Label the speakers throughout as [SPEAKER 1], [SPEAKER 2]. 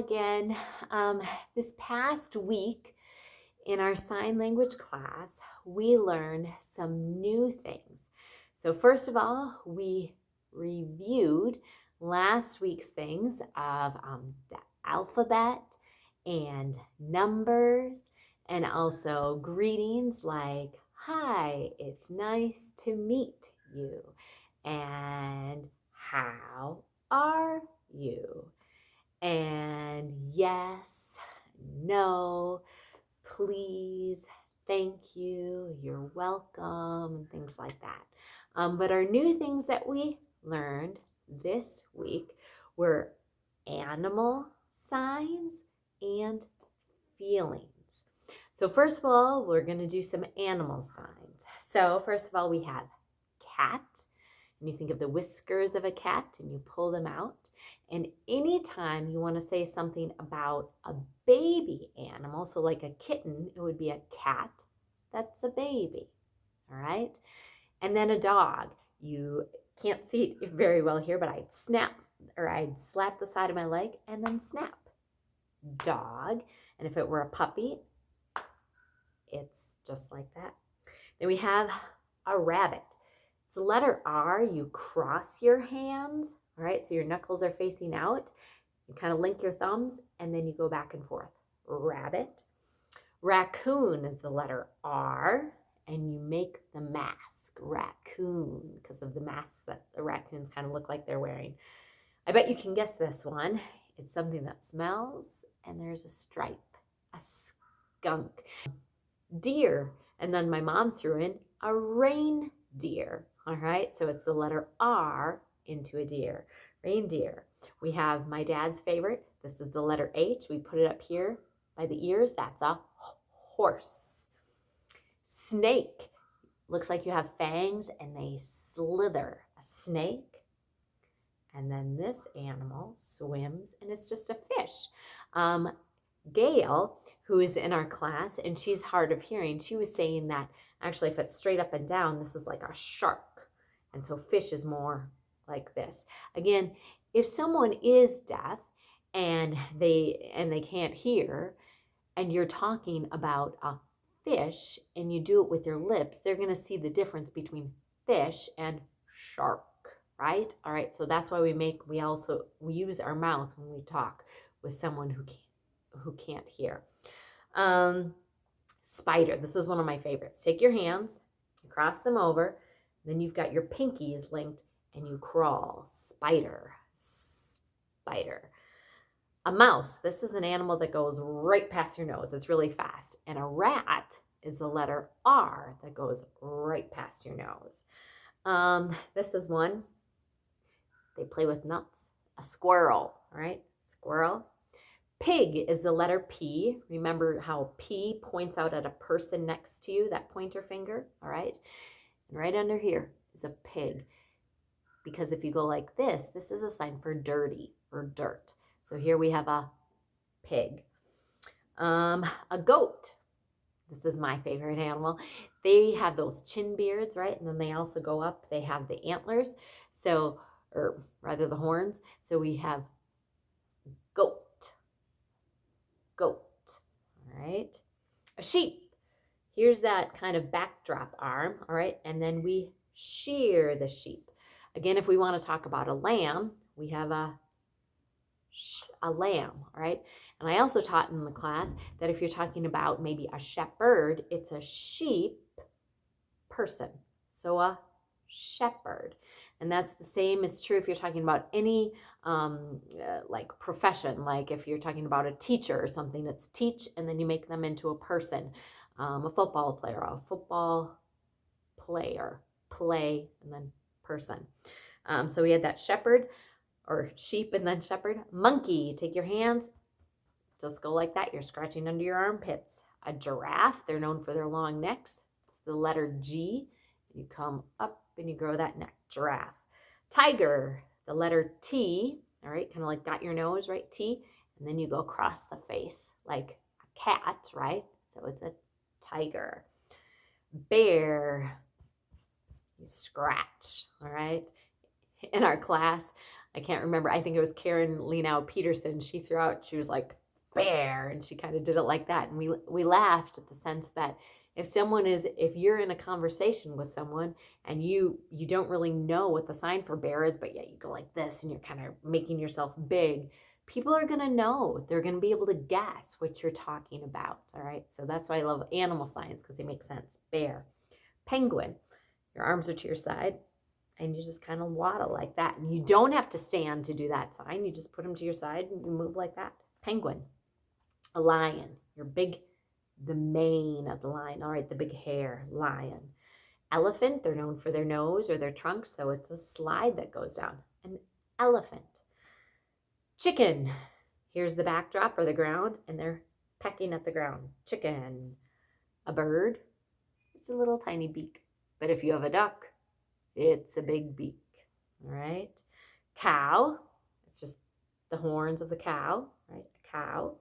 [SPEAKER 1] again. Um, this past week in our sign language class, we learned some new things. So first of all, we reviewed last week's things of the alphabet and numbers and also greetings like, hi, it's nice to meet you, and how are you? And yes, no, please, thank you, you're welcome, and things like that. But our new things that we learned this week were animal signs and feelings. So first of all, we're going to do some animal signs. So first of all, we have cat. And you think of the whiskers of a cat and you pull them out. And anytime you want to say something about a baby animal, so like a kitten, it would be a cat. That's a baby. All right. And then a dog. You can't see it very well here, but I'd slap the side of my leg and then snap. Dog. And if it were a puppy, it's just like that. Then we have a rabbit. It's the letter R. You cross your hands, all right? So your knuckles are facing out. You kind of link your thumbs, and then you go back and forth. Rabbit. Raccoon is the letter R, and you make the mask. Raccoon, because of the masks that the raccoons kind of look like they're wearing. I bet you can guess this one. It's something that smells, and there's a stripe, a skunk. Deer, and then my mom threw in a reindeer. All right, so it's the letter R into a deer. Reindeer. We have my dad's favorite. This is the letter H. We put it up here by the ears. That's a horse. Snake. Looks like you have fangs and they slither. A snake. And then this animal swims and it's just a fish. Gail, who is in our class, and she's hard of hearing, she was saying that actually if it's straight up and down, this is like a shark. And so fish is more like this. Again, if someone is deaf and they can't hear, and you're talking about a fish and you do it with your lips, they're going to see the difference between fish and shark, right? All right, so that's why we use our mouth when we talk with someone who can't hear. Spider. This is one of my favorites. Take your hands, you cross them over, then you've got your pinkies linked and you crawl. Spider. Spider. A mouse. This is an animal that goes right past your nose. It's really fast. And a rat is the letter R that goes right past your nose. This is one. They play with nuts. A squirrel, right? Squirrel. Pig is the letter P. Remember how P points out at a person next to you, that pointer finger, all right? And right under here is a pig. Because if you go like this is a sign for dirty or dirt. So here we have a pig. A goat. This is my favorite animal. They have those chin beards, right? And then they also go up. They have the antlers, or rather the horns. So we have goat. Goat. All right. A sheep. Here's that kind of backdrop arm. All right. And then we shear the sheep. Again, if we want to talk about a lamb, we have a lamb. All right. And I also taught in the class that if you're talking about maybe a shepherd, it's a sheep person. So a shepherd. And that's the same is true if you're talking about any like profession, like if you're talking about a teacher or something, it's teach and then you make them into a person. A football player, play, and then person. So we had that shepherd or sheep and then shepherd. Monkey, take your hands, just go like that. You're scratching under your armpits. A giraffe, they're known for their long necks. It's the letter G. You come up and you grow that neck. Giraffe. Tiger, the letter T, all right, kind of like got your nose, right? T, and then you go across the face like a cat, right? So it's a tiger. Bear, you scratch, all right? In our class, I can't remember. I think it was Karen Lenau Peterson. She threw out, she was like, bear, and she kind of did it like that. And we laughed at the sense that if you're in a conversation with someone and you don't really know what the sign for bear is, but yet you go like this and you're kind of making yourself big, people are going to know. They're going to be able to guess what you're talking about. All right. So that's why I love animal signs, because they make sense. Bear. Penguin. Your arms are to your side and you just kind of waddle like that. And you don't have to stand to do that sign. You just put them to your side and you move like that. Penguin. A lion. You're big. The mane of the lion. All right, the big hair. Lion. Elephant, they're known for their nose or their trunk, so it's a slide that goes down. An elephant. Chicken. Here's the backdrop or the ground, and they're pecking at the ground. Chicken. A bird. It's a little tiny beak. But if you have a duck, it's a big beak. All right. Cow. It's just the horns of the cow, right? A cow.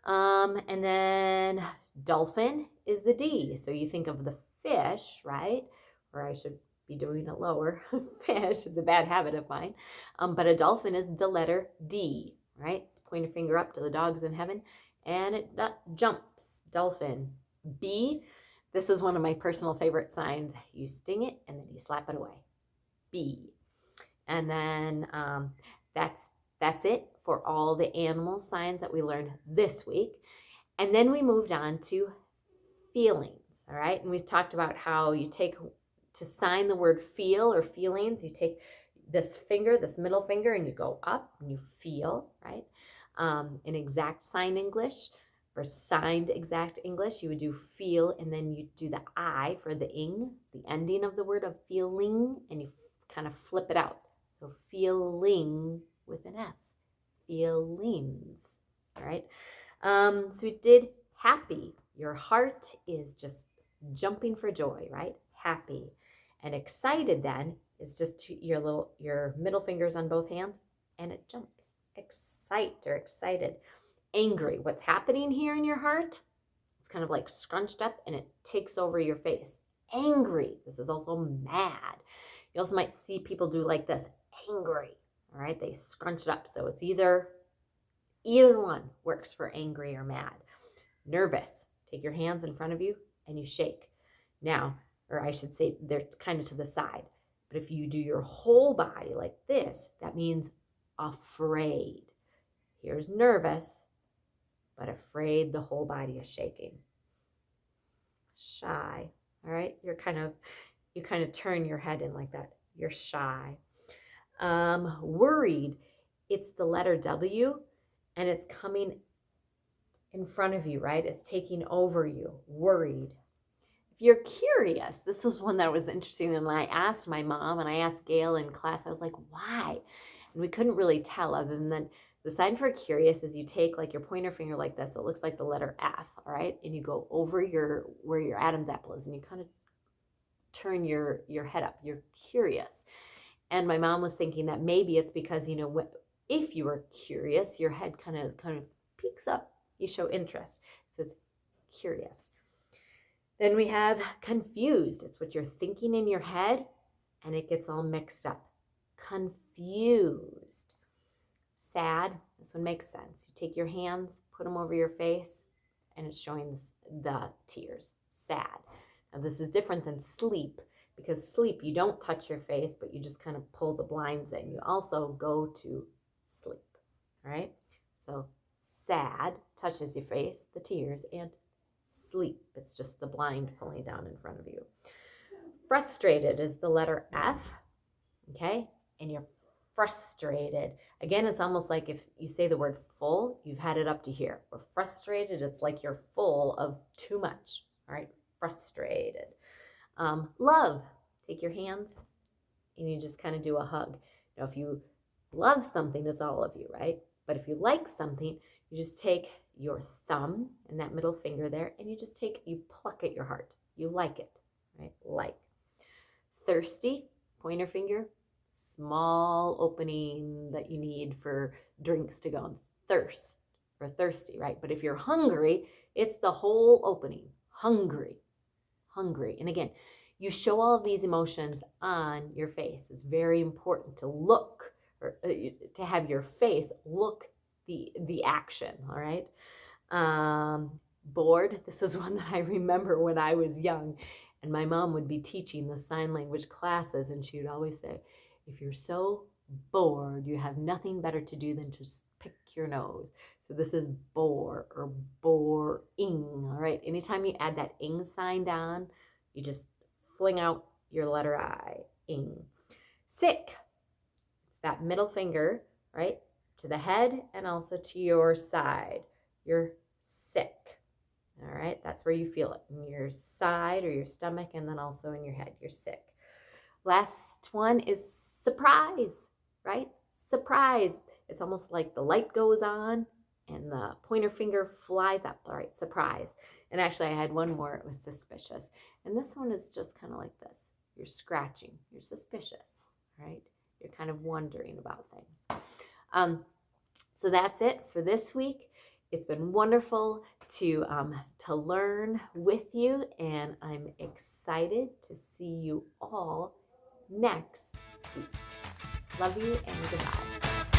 [SPEAKER 1] And then dolphin is the D. So you think of the fish, right? Or I should be doing it lower. Fish, it's a bad habit of mine. But a dolphin is the letter D, right? Point your finger up to the dogs in heaven, and it jumps. Dolphin. B, this is one of my personal favorite signs. You sting it, and then you slap it away. B. And then that's it for all the animal signs that we learned this week. And then we moved on to feelings, all right? And we've talked about how you take, to sign the word feel or feelings, you take this finger, this middle finger, and you go up and you feel, right? In exact sign English or signed exact English, you would do feel, and then you do the I for the ing, the ending of the word of feeling, and you kind of flip it out. So feeling with an S. Feelings. All right. So we did happy. Your heart is just jumping for joy, right? Happy. And excited then is just your middle fingers on both hands, and it jumps. Excite or excited. Angry. What's happening here in your heart? It's kind of like scrunched up and it takes over your face. Angry. This is also mad. You also might see people do like this. Angry. All right, they scrunch it up. So it's either one works for angry or mad. Nervous. Take your hands in front of you and you shake. Now, or I should say they're kind of to the side. But if you do your whole body like this, that means afraid. Here's nervous, but afraid, the whole body is shaking. Shy. All right, you kind of turn your head in like that. You're shy. Worried, it's the letter W, and it's coming in front of you, right? It's taking over you. Worried. If you're curious, this was one that was interesting, and I asked my mom and I asked Gail in class, I was like, why? And we couldn't really tell, other than the sign for curious is you take like your pointer finger like this. It looks like the letter F, all right? And you go over where your Adam's apple is, and you kind of turn your head up. You're curious. And my mom was thinking that maybe it's because, if you were curious, your head kind of peeks up. You show interest. So it's curious. Then we have confused. It's what you're thinking in your head, and it gets all mixed up. Confused. Sad. This one makes sense. You take your hands, put them over your face, and it's showing the tears. Sad. Now, this is different than sleep. Because sleep, you don't touch your face, but you just kind of pull the blinds in. You also go to sleep, right? So sad touches your face, the tears, and sleep. It's just the blind pulling down in front of you. Frustrated is the letter F, okay? And you're frustrated. Again, it's almost like if you say the word full, you've had it up to here. Or frustrated, it's like you're full of too much, all right? Frustrated. Love. Take your hands and you just kind of do a hug. Now, if you love something, it's all of you, right? But if you like something, you just take your thumb and that middle finger there, and you pluck at your heart. You like it, right? Like. Thirsty, pointer finger, small opening that you need for drinks to go. Thirst or thirsty, right? But if you're hungry, it's the whole opening. Hungry. And again, you show all of these emotions on your face. It's very important to look or to have your face look the action, all right? Bored. This was one that I remember when I was young, and my mom would be teaching the sign language classes, and she would always say, if you're so bored, you have nothing better to do than just pick your nose. So this is bore or boring, all right? Anytime you add that ing sign down, you just fling out your letter I, ing. Sick. It's that middle finger, right, to the head and also to your side. You're sick. All right, that's where you feel it, in your side or your stomach, and then also in your head. You're sick. Last one is surprise, right? Surprise. It's almost like the light goes on and the pointer finger flies up. All right, surprise. And actually, I had one more. It was suspicious. And this one is just kind of like this. You're scratching. You're suspicious, right? You're kind of wondering about things. So that's it for this week. It's been wonderful to learn with you, and I'm excited to see you all next week. Love you and goodbye.